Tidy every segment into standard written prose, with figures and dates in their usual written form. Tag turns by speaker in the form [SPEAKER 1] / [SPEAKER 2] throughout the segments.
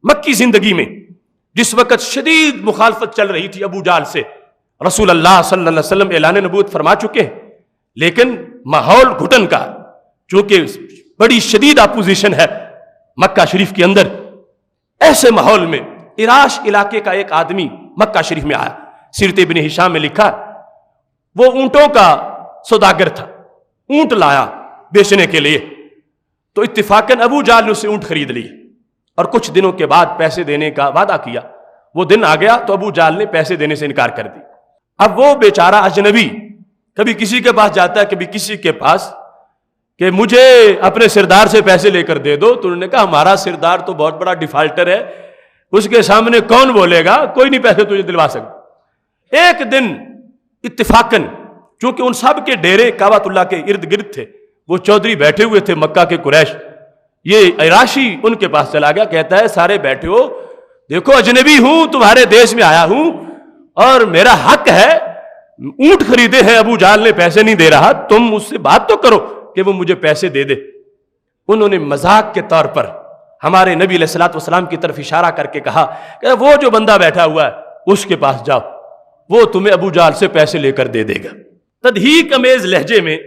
[SPEAKER 1] مکی زندگی میں جس وقت شدید مخالفت چل رہی تھی ابو جہل سے، رسول اللہ صلی اللہ علیہ وسلم اعلان نبوت فرما چکے ہیں، لیکن ماحول گھٹن کا، چونکہ بڑی شدید اپوزیشن ہے مکہ شریف کے اندر، ایسے ماحول میں عراش علاقے کا ایک آدمی مکہ شریف میں آیا۔ سیرت ابن ہشام میں لکھا وہ اونٹوں کا سوداگر تھا، اونٹ لایا بیچنے کے لیے، تو اتفاقاً ابو جہل نے اسے اونٹ خرید لیے اور کچھ دنوں کے بعد پیسے دینے کا وعدہ کیا۔ وہ دن آ گیا تو ابو جہل نے پیسے دینے سے انکار کر دی۔ اب وہ بیچارہ اجنبی کبھی کسی کے پاس جاتا ہے کبھی کسی کے پاس کہ مجھے اپنے سردار سے پیسے لے کر دے دو، تو انہوں نے کہا ہمارا سردار تو بہت بڑا ڈیفالٹر ہے، اس کے سامنے کون بولے گا، کوئی نہیں پیسے تجھے دلوا سکتا۔ ایک دن اتفاقاً چونکہ ان سب کے ڈیرے کعبۃ اللہ کے ارد گرد تھے، وہ چودھری بیٹھے ہوئے تھے مکہ کے قریش، یہ عراشی ان کے پاس چلا گیا، کہتا ہے سارے بیٹھے ہو، دیکھو اجنبی ہوں، تمہارے دیش میں آیا ہوں اور میرا حق ہے، اونٹ خریدے ہیں ابو جہل نے پیسے نہیں دے رہا، تم اس سے بات تو کرو کہ وہ مجھے پیسے دے دے۔ انہوں نے مذاق کے طور پر ہمارے نبی علیہ الصلوۃ والسلام کی طرف اشارہ کر کے کہا کہ وہ جو بندہ بیٹھا ہوا ہے اس کے پاس جاؤ، وہ تمہیں ابو جہل سے پیسے لے کر دے دے گا۔ تضحیک امیز لہجے میں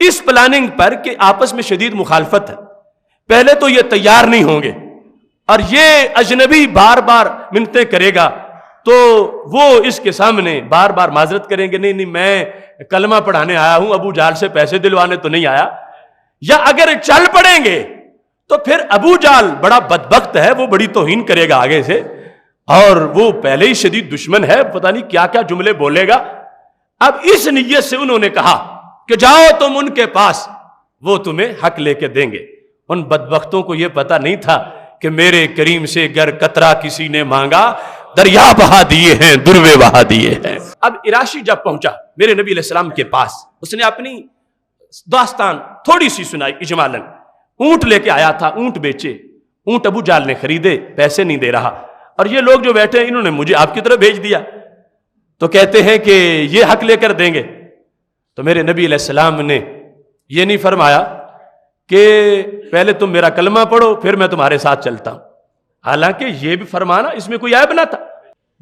[SPEAKER 1] اس پلاننگ پر کہ آپس میں شدید مخالفت ہے، پہلے تو یہ تیار نہیں ہوں گے اور یہ اجنبی بار بار منتیں کرے گا تو وہ اس کے سامنے بار بار معذرت کریں گے، نہیں میں کلمہ پڑھانے آیا ہوں، ابو جہل سے پیسے دلوانے تو نہیں آیا، یا اگر چل پڑیں گے تو پھر ابو جہل بڑا بدبخت ہے، وہ بڑی توہین کرے گا آگے سے، اور وہ پہلے ہی شدید دشمن ہے، پتہ نہیں کیا کیا جملے بولے گا۔ اب اس نیت سے انہوں نے کہا کہ جاؤ تم ان کے پاس، وہ تمہیں حق لے کے دیں گے۔ ان بدبختوں کو یہ پتہ نہیں تھا کہ میرے کریم سے گر قطرہ کسی نے مانگا، دریا بہا دیے ہیں، دروے بہا دیے ہیں۔ اب عراشی جب پہنچا میرے نبی علیہ السلام کے پاس، اس نے اپنی داستان تھوڑی سی سنائی اجمالاً۔ اونٹ لے کے آیا تھا، اونٹ بیچے، اونٹ ابو جہل نے خریدے، پیسے نہیں دے رہا، اور یہ لوگ جو بیٹھے انہوں نے مجھے آپ کی طرف بھیج دیا، تو کہتے ہیں کہ یہ حق لے کر دیں گے۔ تو میرے نبی علیہ السلام نے یہ نہیں فرمایا کہ پہلے تم میرا کلمہ پڑھو پھر میں تمہارے ساتھ چلتا ہوں، حالانکہ یہ بھی فرمانا اس میں کوئی عیب نہ تھا۔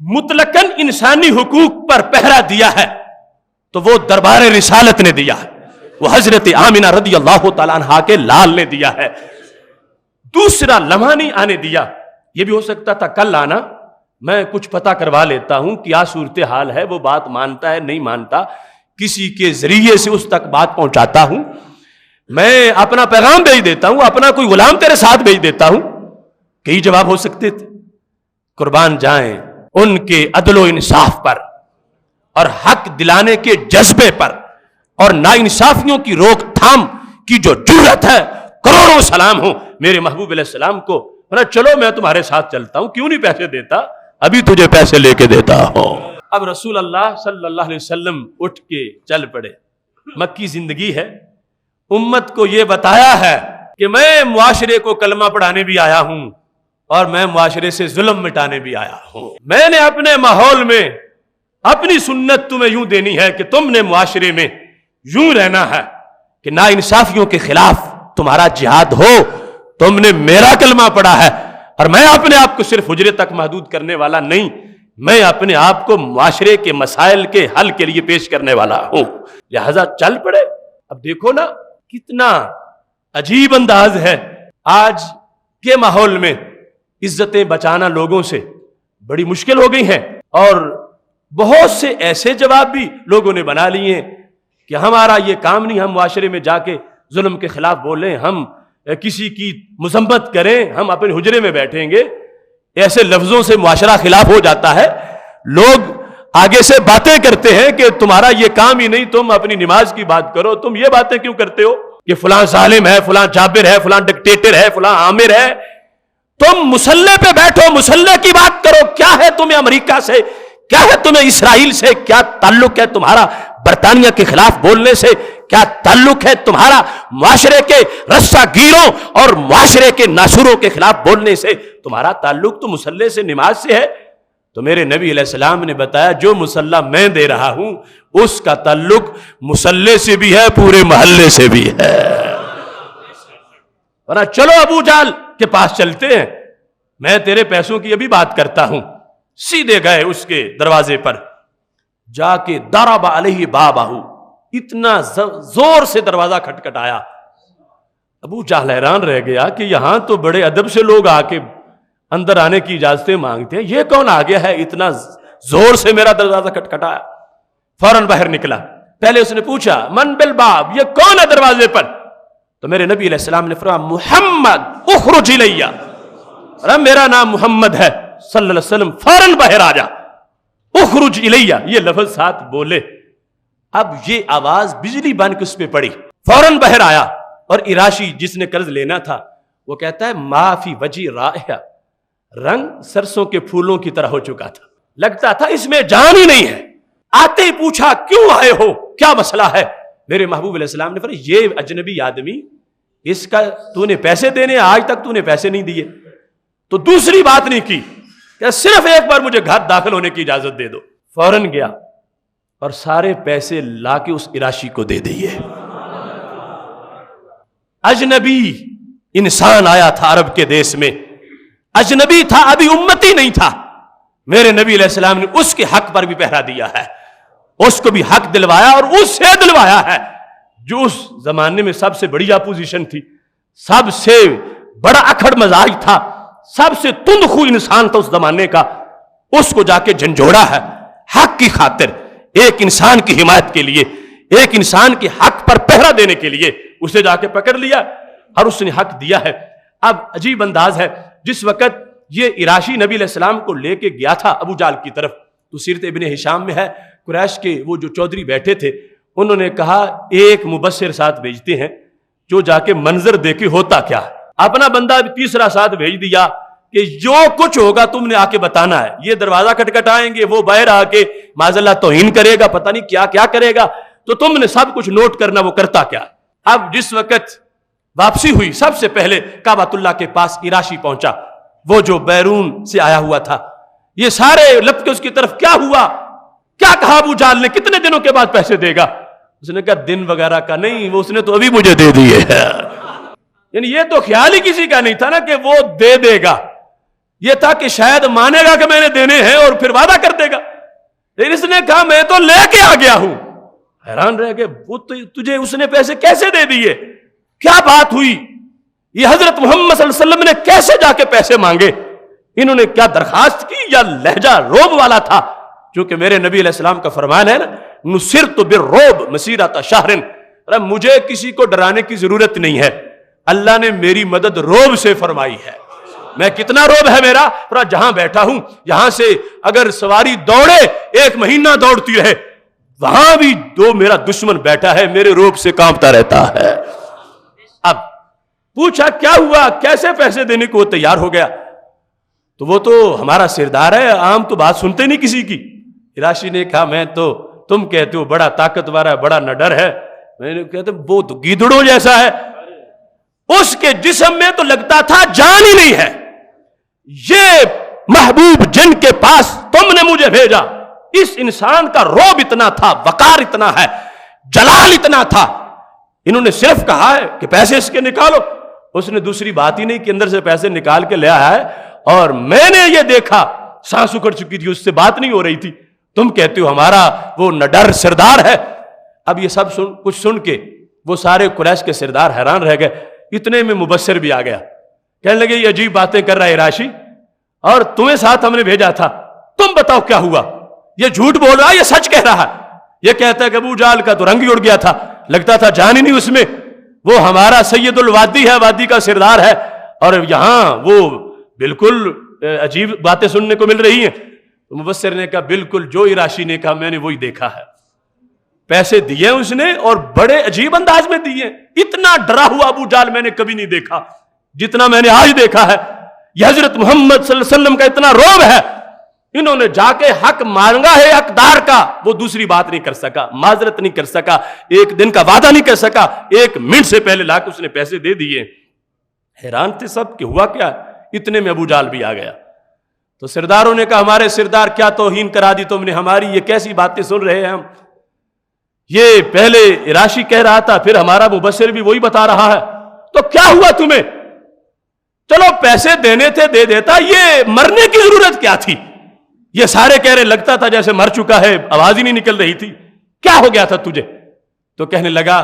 [SPEAKER 1] مطلقاً انسانی حقوق پر پہرا دیا ہے تو وہ دربار رسالت نے دیا ہے، وہ حضرت آمنہ رضی اللہ تعالیٰ عنہا کے لال نے دیا ہے، دوسرا لمحہ نہیں آنے دیا۔ یہ بھی ہو سکتا تھا کل آنا، میں کچھ پتہ کروا لیتا ہوں کیا صورتحال ہے، وہ بات مانتا ہے نہیں مانتا، کسی کے ذریعے سے اس تک بات پہنچاتا ہوں، میں اپنا پیغام بھیج دیتا ہوں، اپنا کوئی غلام تیرے ساتھ بھیج دیتا ہوں، کئی جواب ہو سکتے تھے۔ قربان جائیں ان کے عدل و انصاف پر اور حق دلانے کے جذبے پر اور ناانصافیوں کی روک تھام کی جو جرأت ہے، کروڑوں سلام ہوں میرے محبوب علیہ السلام کو۔ چلو میں تمہارے ساتھ چلتا ہوں، کیوں نہیں پیسے دیتا، ابھی تجھے پیسے لے کے دیتا ہوں۔ اب رسول اللہ صلی اللہ علیہ وسلم اٹھ کے چل پڑے۔ مکی زندگی ہے، امت کو یہ بتایا ہے کہ میں معاشرے کو کلمہ پڑھانے بھی آیا ہوں اور میں معاشرے سے ظلم مٹانے بھی آیا ہوں۔ میں نے اپنے ماحول میں اپنی سنت تمہیں یوں دینی ہے کہ تم نے معاشرے میں یوں رہنا ہے کہ ناانصافیوں کے خلاف تمہارا جہاد ہو، تم نے میرا کلمہ پڑھا ہے، اور میں اپنے آپ کو صرف حجرے تک محدود کرنے والا نہیں، میں اپنے آپ کو معاشرے کے مسائل کے حل کے لیے پیش کرنے والا ہوں، لہذا چل پڑے۔ اب دیکھو نا کتنا عجیب انداز ہے، آج کے ماحول میں عزتیں بچانا لوگوں سے بڑی مشکل ہو گئی ہیں، اور بہت سے ایسے جواب بھی لوگوں نے بنا لیے ہیں کہ ہمارا یہ کام نہیں ہم معاشرے میں جا کے ظلم کے خلاف بولیں، ہم کسی کی مذمت کریں، ہم اپنے حجرے میں بیٹھیں گے۔ ایسے لفظوں سے معاشرہ خلاف ہو جاتا ہے، لوگ آگے سے باتیں کرتے ہیں کہ تمہارا یہ کام ہی نہیں، تم اپنی نماز کی بات کرو، تم یہ باتیں کیوں کرتے ہو کہ فلاں ظالم ہے، فلاں جابر ہے، فلاں ڈکٹیٹر ہے، فلاں عامر ہے۔ تم مسلح پہ بیٹھو، مسلح کی بات کرو، کیا ہے تمہیں امریکہ سے، کیا ہے تمہیں اسرائیل سے، کیا تعلق ہے تمہارا برطانیہ کے خلاف بولنے سے، کیا تعلق ہے تمہارا معاشرے کے رسہ گیروں اور معاشرے کے ناشروں کے خلاف بولنے سے، تمہارا تعلق تو مسلح سے، نماز سے ہے۔ تو میرے نبی علیہ السلام نے بتایا جو مسلح میں دے رہا ہوں اس کا تعلق مسلح سے بھی ہے، پورے محلے سے بھی ہے۔ ورنہ چلو ابو جہل کے پاس چلتے ہیں، میں تیرے پیسوں کی ابھی بات کرتا ہوں. سیدھے گئے اس کے دروازے پر، جا کے ضرب علیہ بابہ، اتنا زور سے دروازہ کھٹکھٹایا. ابو جہل حیران رہ گیا کہ یہاں تو بڑے ادب سے لوگ آ کے اندر آنے کی اجازتیں مانگتے ہیں، یہ کون آ گیا ہے اتنا زور سے میرا دروازہ کھٹکھٹایا؟ فوراً باہر نکلا. پہلے اس نے پوچھا من بالباب، یہ کون ہے دروازے پر؟ تو میرے نبی علیہ السلام نے فرمایا محمد اخرج الیہ، میرا نام محمد ہے صلی اللہ علیہ وسلم، فوراً باہر آ جا. اخرج الیہ، یہ لفظ ساتھ بولے. اب یہ آواز بجلی بن کے اس پہ پڑی، فوراً باہر آیا. اور اراشی جس نے قرض لینا تھا وہ کہتا ہے ما فی وجی رائحہ، رنگ سرسوں کے پھولوں کی طرح ہو چکا تھا، لگتا تھا اس میں جان ہی نہیں ہے. آتے ہی پوچھا کیوں آئے ہو، کیا مسئلہ ہے؟ میرے محبوب علیہ السلام نے فرمایا یہ اجنبی آدمی، اس کا تو نے پیسے دینے، آج تک تو نے پیسے نہیں دیے. تو دوسری بات نہیں کی کہ صرف ایک بار مجھے گھر داخل ہونے کی اجازت دے دو. فوراً گیا اور سارے پیسے لا کے اس اراشی کو دے دیے. اجنبی انسان آیا تھا عرب کے دیس میں، اجنبی تھا، ابھی امتی نہیں تھا. میرے نبی علیہ السلام نے اس کے حق پر بھی پہرا دیا ہے، اس کو بھی حق دلوایا اور اس سے دلوایا ہے جو اس زمانے میں سب سے بڑی اپوزیشن تھی، سب سے بڑا اکھڑ مزاج تھا، سب سے تند خو انسان تھا اس زمانے کا. اس کو جا کے جھنجھوڑا ہے حق کی خاطر، ایک انسان کی حمایت کے لیے، ایک انسان کے حق پر پہرا دینے کے لیے اسے جا کے پکڑ لیا اور اس نے حق دیا ہے. اب عجیب انداز ہے، جس وقت یہ اراشی نبی علیہ السلام کو لے کے گیا تھا ابو جہل کی طرف، تو سیرت ابن ہشام میں ہے قریش کے وہ جو چودھری بیٹھے تھے انہوں نے کہا ایک مبصر ساتھ بھیجتے ہیں جو جا کے منظر دیکھے ہوتا کیا ہے. اپنا بندہ تیسرا ساتھ بھیج دیا کہ جو کچھ ہوگا تم نے آ کے بتانا ہے. یہ دروازہ کھٹکھٹائیں گے، وہ باہر آ کے معاذ اللہ توہین کرے گا، پتہ نہیں کیا کیا کرے گا، تو تم نے سب کچھ نوٹ کرنا وہ کرتا کیا. اب جس وقت واپسی ہوئی سب سے پہلے کعبۃ اللہ کے پاس اراشی پہنچا، وہ جو بیرون سے آیا ہوا تھا. یہ سارے لپٹ کے اس کی طرف، کیا ہوا، کیا کہا ابو جہل نے، کتنے دنوں کے بعد پیسے دے گا؟ اس نے کہا دن وغیرہ کا نہیں، وہ اس نے تو ابھی مجھے دے دیے. یعنی یہ تو خیال ہی کسی کا نہیں تھا نا کہ وہ دے دے گا، یہ تھا کہ شاید مانے گا کہ میں نے دینے ہیں اور پھر وعدہ کر دے گا. لیکن اس نے کہا میں تو لے کے آ گیا ہوں. حیران رہ گئے، وہ تجھے اس نے پیسے کیسے دے دیے، کیا بات ہوئی، یہ حضرت محمد صلی اللہ علیہ وسلم نے کیسے جا کے پیسے مانگے، انہوں نے کیا درخواست کی، یا لہجہ روب والا تھا؟ چونکہ میرے نبی علیہ السلام کا فرمان ہے نا نصرت بالرعب مسیرۃ شہر، مجھے کسی کو ڈرانے کی ضرورت نہیں ہے، اللہ نے میری مدد روب سے فرمائی ہے. میں کتنا روب ہے میرا، جہاں بیٹھا ہوں یہاں سے اگر سواری دوڑے 1 مہینہ دوڑتی رہے، وہاں بھی میرا دشمن بیٹھا ہے میرے روب سے کانپتا رہتا ہے. اب پوچھا کیا ہوا، کیسے پیسے دینے کو وہ تیار ہو گیا؟ تو وہ تو ہمارا سردار ہے، عام تو بات سنتے نہیں کسی کی. اراشی نے کہا میں تو، تم کہتے ہو بڑا طاقتور ہے، بڑا نڈر ہے، میں نے کہتے وہ تو گیدڑوں جیسا ہے، اس کے جسم میں تو لگتا تھا جان ہی نہیں ہے. یہ محبوب جن کے پاس تم نے مجھے بھیجا، اس انسان کا روب اتنا تھا، وقار اتنا ہے، جلال اتنا تھا. انہوں نے صرف کہا ہے کہ پیسے اس کے نکالو، اس نے دوسری بات ہی نہیں کہ اندر سے پیسے نکال کے لے آیا ہے. اور میں نے یہ دیکھا سانس اکڑ چکی تھی، اس سے بات نہیں ہو رہی تھی، تم کہتے ہو ہمارا وہ نڈر سردار ہے. اب یہ سب کچھ سن کے وہ سارے قریش کے سردار حیران رہ گئے. اتنے میں مبشر بھی آ گیا، کہنے لگے یہ عجیب باتیں کر رہا ہے اراشی، اور تمہیں ساتھ ہم نے بھیجا تھا، تم بتاؤ کیا ہوا، یہ جھوٹ بول رہا ہے یہ سچ کہہ رہا ہے. یہ کہتا ہے کہ ابو جہل کا تو رنگ ہی اڑ گیا تھا، لگتا تھا جان ہی نہیں اس میں، وہ ہمارا سید الوادی ہے، وادی کا سردار ہے، اور یہاں وہ بالکل عجیب باتیں سننے کو مل رہی ہیں. مبصر نے کہا بالکل جو اراشی نے کہا میں نے وہی دیکھا ہے، پیسے دیے اس نے اور بڑے عجیب انداز میں دیے. اتنا ڈرا ہوا ابو جہل میں نے کبھی نہیں دیکھا جتنا میں نے آج دیکھا ہے. یہ حضرت محمد صلی اللہ علیہ وسلم کا اتنا روب ہے. انہوں نے جا کے حق مانگا ہے حقدار کا، وہ دوسری بات نہیں کر سکا، معذرت نہیں کر سکا، ایک دن کا وعدہ نہیں کر سکا، 1 منٹ سے پہلے لا کے اس نے پیسے دے دیے. حیران تھے سب کہ ہوا کیا. اتنے میں ابو جہل بھی آ گیا. تو سرداروں نے کہا ہمارے سردار کیا توہین کرا دی تم نے ہماری، یہ کیسی باتیں سن رہے ہیں ہم. یہ پہلے اراشی کہہ رہا تھا، پھر ہمارا مبشر بھی وہی بتا رہا ہے، تو کیا ہوا تمہیں؟ چلو پیسے دینے تھے دے دیتا، یہ مرنے کی ضرورت کیا تھی؟ یہ سارے کہہ رہے لگتا تھا جیسے مر چکا ہے، آواز ہی نہیں نکل رہی تھی، کیا ہو گیا تھا تجھے؟ تو کہنے لگا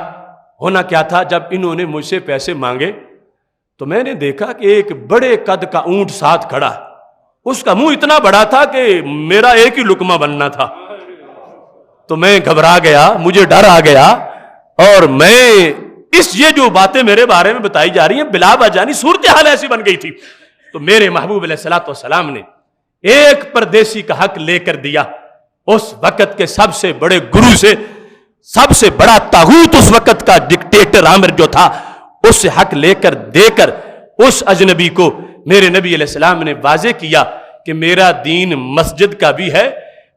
[SPEAKER 1] ہونا کیا تھا، جب انہوں نے مجھ سے پیسے مانگے تو میں نے دیکھا کہ ایک بڑے قد کا اونٹ ساتھ کھڑا، اس کا منہ اتنا بڑا تھا کہ میرا ایک ہی لقمہ بننا تھا، تو میں گھبرا گیا، مجھے ڈر آ گیا، اور میں یہ جو باتیں میرے بارے میں بتائی جا رہی ہیں بلا وجہ صورتحال ایسی بن گئی تھی، تو میرے محبوب علیہ الصلوۃ والسلام نے ایک پردیسی کا حق لے کر دیا، اس وقت کے سب سے بڑے گرو سے، سب سے بڑا طاغوت اس وقت کا ڈکٹیٹر عامر جو تھا، اس سے حق لے کر دے کر اس اجنبی کو میرے نبی علیہ السلام نے واضح کیا کہ میرا دین مسجد کا بھی ہے،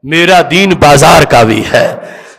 [SPEAKER 1] میرا دین بازار کا بھی ہے۔